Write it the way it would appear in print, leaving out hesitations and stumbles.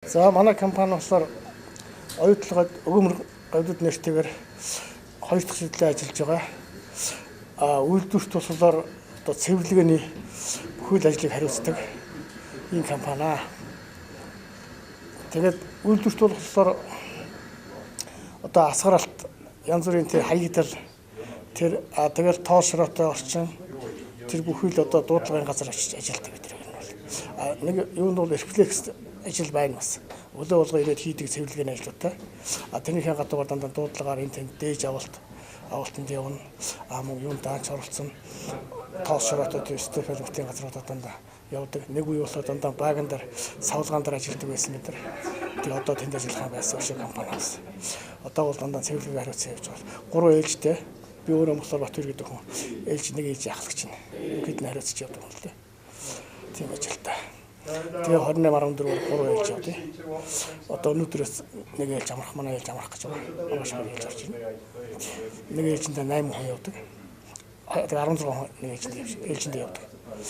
За манай компани болохоор оюутлогод өгөөмөр говьд нэртэйгээр 2 дахь шидлээ ажиллаж байгаа. Үйлдвэрт болохоор одоо цэвэрлэгээний бүхэл ажлыг хариуцдаг ийм компани. Тэгээд үйлдвэрт болохоор одоо асгаралт янз бүрийн тэр хаягдал тэр тэгэл тоо шороотой орчин тэр бүхэл одоо дуудлагын газар очиж ажилладаг бид нар бол. Нэг юунд бол рефлекс ажил байна бас. Өглөө болго ирээд хийдэг цэвэрлэгээний ажлуудаа. Тэрнийхээ гадуур дандаа дуудлагаар энэ тэнд дээж авалтанд явна. Мөн юунд дааж оролцсон тоо шороотой тэр стефелмтийн газруудад дандаа явдаг. Нэг үе болоод дандаа баган дээр савлгаан дээр ажилладаг байсан бид нар. Тэгээ одоо тэнд ажиллах байсан шиг компаниас. Одоо бол дандаа цэвэрлэгээ хариуцсан явж байгаа. 3 ээлжтэй. Би өөрөө Мослор Батбаяр гэдэг хүн. Ээлж нэг ээлж ахлагч нь. Хэд нь хариуцж явдаг юм лээ. Тийм ажилтаа. Тэгээ 28-14-оор 3 ээлж явдیں۔ Одоо өнөөдрөөс нэг ээлж амрах манай ээлж амрах гэж байгаа. Маш их ээлж орж байна. Нэг ээлжиндээ 8 хүн явдаг. Тэгээ 16 хүн нэг ээлжинд явдаг.